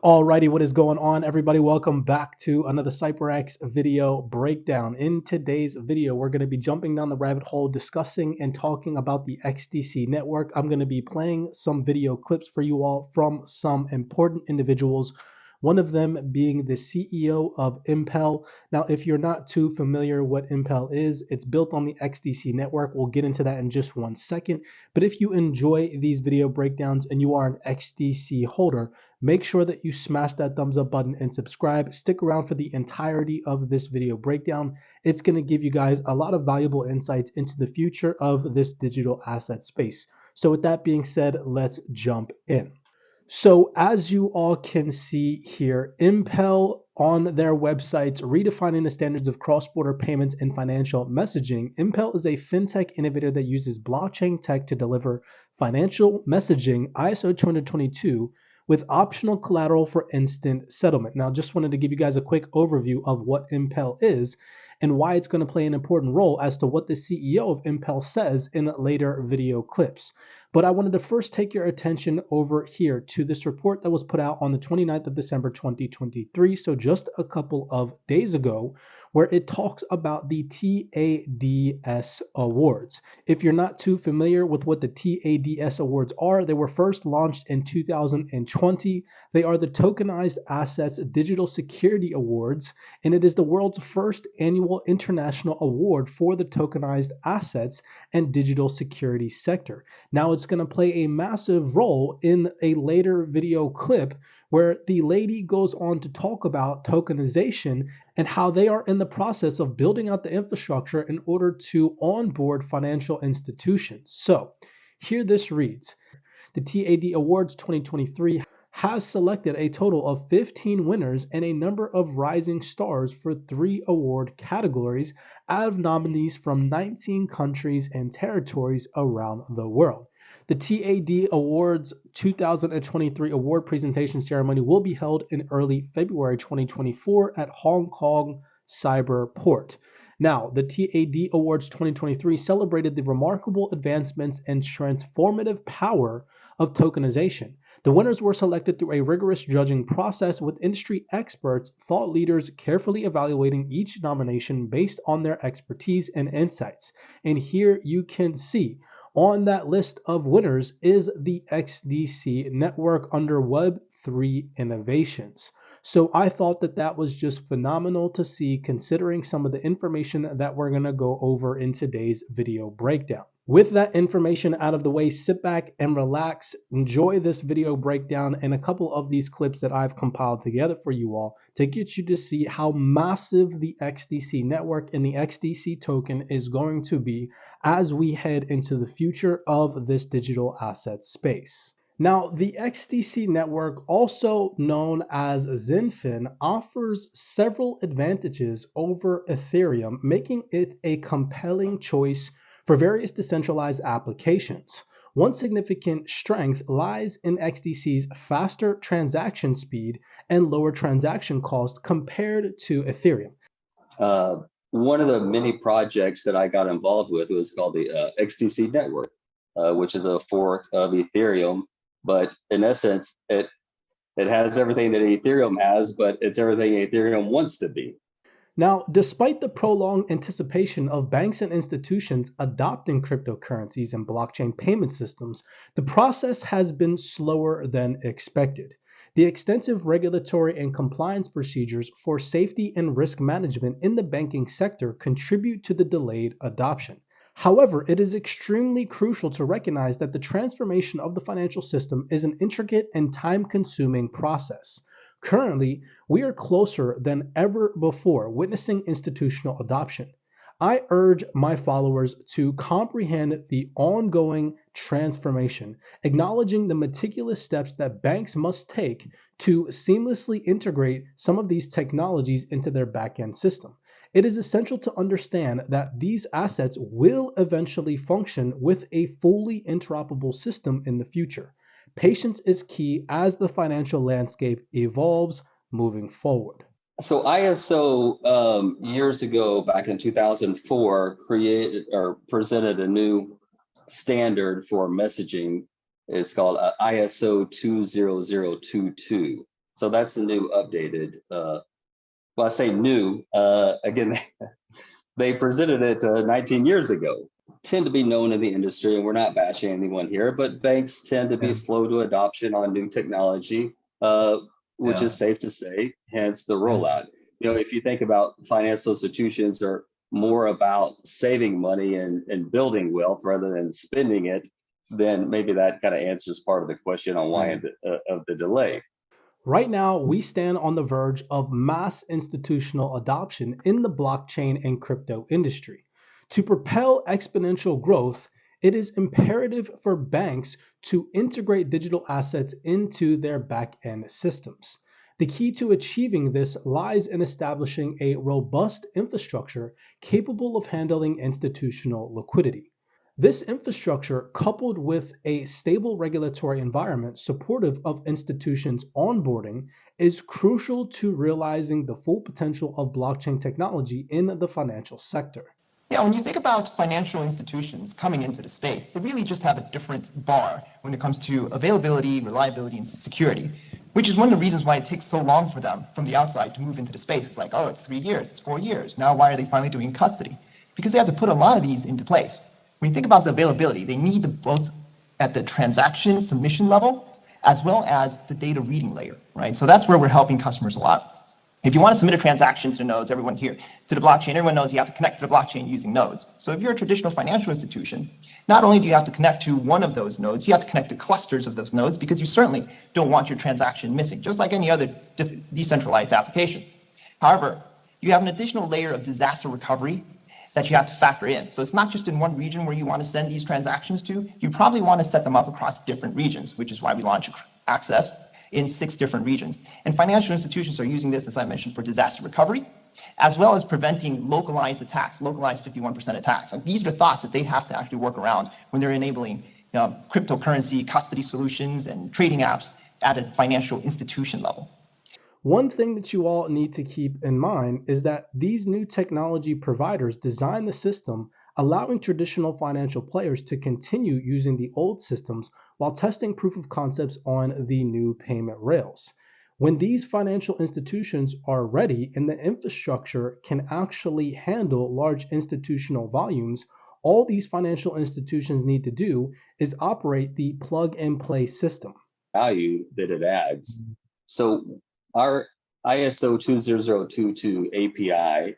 Alrighty, what is going on, everybody? Welcome back to another CYPRX video breakdown. In today's video, we're going to be jumping down the rabbit hole, discussing and talking about the XDC network. I'm going to be playing some video clips for you all from some important individuals, one of them being the CEO of Impel. Now, if you're not too familiar what Impel is, it's built on the XDC network. We'll get into that in just 1 second. But if you enjoy these video breakdowns and you are an XDC holder, make sure that you smash that thumbs up button and subscribe. Stick around for the entirety of this video breakdown. It's going to give you guys a lot of valuable insights into the future of this digital asset space. So with that being said, let's jump in. So as you all can see here, Impel on their websites redefining the standards of cross-border payments and financial messaging. Impel is a fintech innovator that uses blockchain tech to deliver financial messaging ISO20022 with optional collateral for instant settlement. Now, just wanted to give you guys a quick overview of what Impel is and why it's going to play an important role as to what the CEO of Impel says in later video clips. But I wanted to first take your attention over here to this report that was put out on the 29th of December 2023, so just a couple of days ago, where it talks about the TADS Awards. If you're not too familiar with what the TADS Awards are, they were first launched in 2020. They are the Tokenized Assets Digital Security Awards, and it is the world's first annual international award for the tokenized assets and digital security sector. Now, it's going to play a massive role in a later video clip where the lady goes on to talk about tokenization and how they are in the process of building out the infrastructure in order to onboard financial institutions. So here this reads: the TAD Awards 2023 has selected a total of 15 winners and a number of rising stars for 3 award categories out of nominees from 19 countries and territories around the world. The TAD Awards 2023 award presentation ceremony will be held in early February 2024 at Hong Kong Cyberport. Now, the TAD Awards 2023 celebrated the remarkable advancements and transformative power of tokenization. The winners were selected through a rigorous judging process with industry experts, thought leaders carefully evaluating each nomination based on their expertise and insights. And here you can see on that list of winners is the XDC network under Web3 innovations. So I thought that that was just phenomenal to see, considering some of the information that we're going to go over in today's video breakdown. With that information out of the way, sit back and relax, enjoy this video breakdown and a couple of these clips that I've compiled together for you all to get you to see how massive the XDC network and the XDC token is going to be as we head into the future of this digital asset space. Now, the XDC network, also known as XinFin, offers several advantages over Ethereum, making it a compelling choice for various decentralized applications. One significant strength lies in XDC's faster transaction speed and lower transaction cost compared to Ethereum. One of the many projects that I got involved with was called the XDC Network, which is a fork of Ethereum. But in essence, it has everything that Ethereum has, but it's everything Ethereum wants to be. Now, despite the prolonged anticipation of banks and institutions adopting cryptocurrencies and blockchain payment systems, the process has been slower than expected. The extensive regulatory and compliance procedures for safety and risk management in the banking sector contribute to the delayed adoption. However, it is extremely crucial to recognize that the transformation of the financial system is an intricate and time-consuming process. Currently, we are closer than ever before witnessing institutional adoption. I urge my followers to comprehend the ongoing transformation, acknowledging the meticulous steps that banks must take to seamlessly integrate some of these technologies into their back-end system. It is essential to understand that these assets will eventually function with a fully interoperable system in the future. Patience is key as the financial landscape evolves moving forward. So ISO years ago, back in 2004, created or presented a new standard for messaging. It's called ISO20022. So that's the new updated. Well, I say new. Again, they presented it 19 years ago. Tend to be known in the industry, and we're not bashing anyone here, but banks tend to be slow to adoption on new technology, which is safe to say, hence the rollout. If you think about financial institutions are more about saving money and building wealth rather than spending it, then maybe that kind of answers part of the question on why of the delay. Right now, we stand on the verge of mass institutional adoption in the blockchain and crypto industry. To propel exponential growth, it is imperative for banks to integrate digital assets into their back-end systems. The key to achieving this lies in establishing a robust infrastructure capable of handling institutional liquidity. This infrastructure, coupled with a stable regulatory environment supportive of institutions' onboarding, is crucial to realizing the full potential of blockchain technology in the financial sector. Yeah, when you think about financial institutions coming into the space, they really just have a different bar when it comes to availability, reliability, and security, which is one of the reasons why it takes so long for them from the outside to move into the space. It's like, oh, it's 3 years, it's 4 years. Now, why are they finally doing custody? Because they have to put a lot of these into place. When you think about the availability, they need both at the transaction submission level as well as the data reading layer, right? So that's where we're helping customers a lot. If you want to submit a transaction to the nodes, everyone here, to the blockchain, everyone knows you have to connect to the blockchain using nodes. So if you're a traditional financial institution, not only do you have to connect to one of those nodes, you have to connect to clusters of those nodes because you certainly don't want your transaction missing, just like any other decentralized application. However, you have an additional layer of disaster recovery that you have to factor in. So it's not just in one region where you want to send these transactions to, you probably want to set them up across different regions, which is why we launched Access in 6 different regions. And financial institutions are using this, as I mentioned, for disaster recovery, as well as preventing localized attacks, localized 51% attacks. Like, these are thoughts that they have to actually work around when they're enabling cryptocurrency custody solutions and trading apps at a financial institution level. One thing that you all need to keep in mind is that these new technology providers design the system, allowing traditional financial players to continue using the old systems while testing proof of concepts on the new payment rails. When these financial institutions are ready and the infrastructure can actually handle large institutional volumes, all these financial institutions need to do is operate the plug-and-play system. Value that it adds. So our ISO20022 API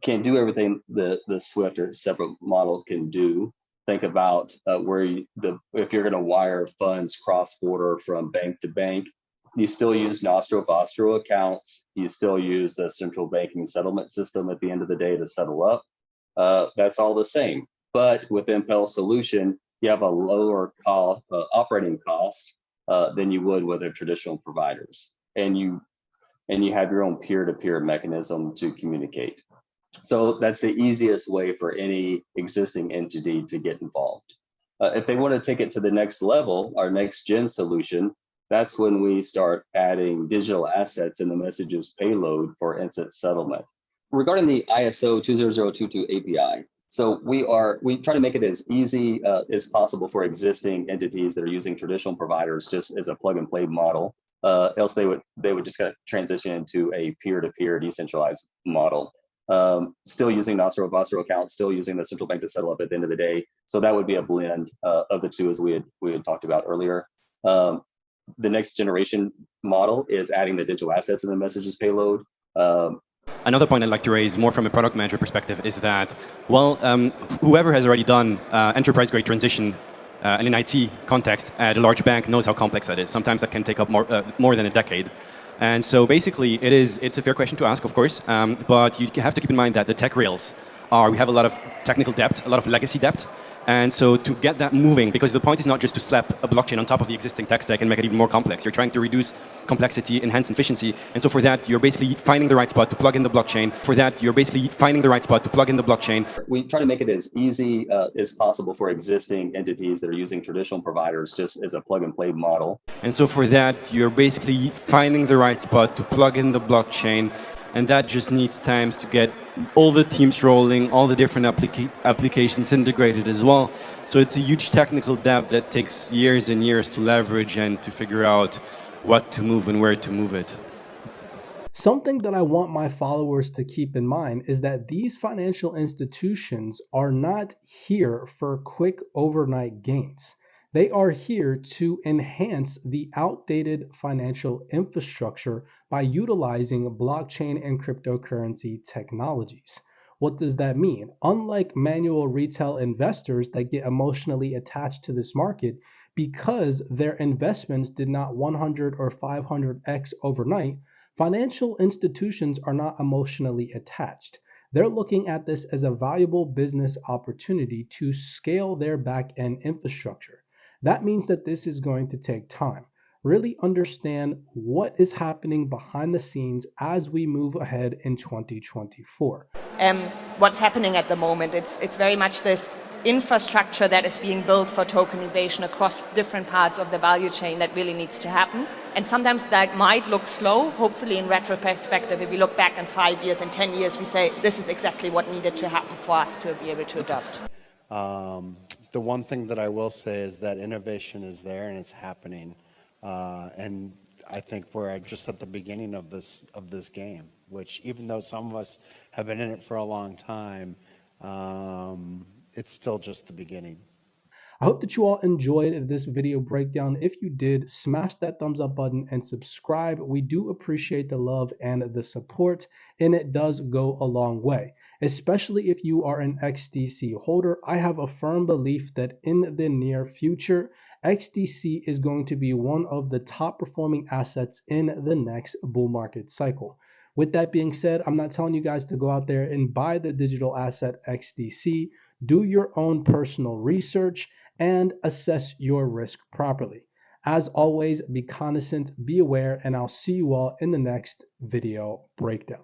can do everything the Swift or separate model can do. Think about if you're going to wire funds cross-border from bank to bank, you still use nostro-vostro accounts. You still use the central banking settlement system at the end of the day to settle up. That's all the same. But with Impel Solution, you have a lower cost, operating cost than you would with their traditional providers. And you have your own peer-to-peer mechanism to communicate. So that's the easiest way for any existing entity to get involved. If they want to take it to the next level, our next gen solution, that's when we start adding digital assets in the messages payload for instant settlement. Regarding the ISO 20022 API, so we try to make it as easy as possible for existing entities that are using traditional providers just as a plug and play model. Else they would just kind of transition into a peer-to-peer decentralized model. Still using nostro-vostro accounts, still using the central bank to settle up at the end of the day. So that would be a blend of the two, as we had talked about earlier. The next generation model is adding the digital assets in the messages payload. Another point I'd like to raise more from a product manager perspective is that, well, whoever has already done enterprise-grade transition in an IT context at a large bank knows how complex that is. Sometimes that can take up more than a decade. And so basically, it's a fair question to ask, of course, but you have to keep in mind that the tech rails we have a lot of technical debt, a lot of legacy debt. And so to get that moving, because the point is not just to slap a blockchain on top of the existing tech stack and make it even more complex. You're trying to reduce complexity, enhance efficiency. And so for that, you're basically finding the right spot to plug in the blockchain. We try to make it as easy as possible for existing entities that are using traditional providers just as a plug and play model. And so for that, you're basically finding the right spot to plug in the blockchain. And that just needs time to get all the teams rolling, all the different applications integrated as well. So it's a huge technical debt that takes years and years to leverage and to figure out what to move and where to move it. Something that I want my followers to keep in mind is that these financial institutions are not here for quick overnight gains. They are here to enhance the outdated financial infrastructure by utilizing blockchain and cryptocurrency technologies. What does that mean? Unlike manual retail investors that get emotionally attached to this market because their investments did not 100 or 500x overnight, financial institutions are not emotionally attached. They're looking at this as a valuable business opportunity to scale their back-end infrastructure. That means that this is going to take time. Really understand what is happening behind the scenes as we move ahead in 2024. What's happening at the moment, it's very much this infrastructure that is being built for tokenization across different parts of the value chain that really needs to happen. And sometimes that might look slow. Hopefully in retrospective, if we look back in 5 years and 10 years, we say this is exactly what needed to happen for us to be able to adopt. The one thing that I will say is that innovation is there and it's happening. And I think we're just at the beginning of this game, which even though some of us have been in it for a long time, it's still just the beginning. I hope that you all enjoyed this video breakdown. If you did, smash that thumbs up button and subscribe. We do appreciate the love and the support, and it does go a long way, especially if you are an XDC holder. I have a firm belief that in the near future, XDC is going to be one of the top performing assets in the next bull market cycle. With that being said, I'm not telling you guys to go out there and buy the digital asset XDC. Do your own personal research and assess your risk properly. As always, be cognizant, be aware, and I'll see you all in the next video breakdown.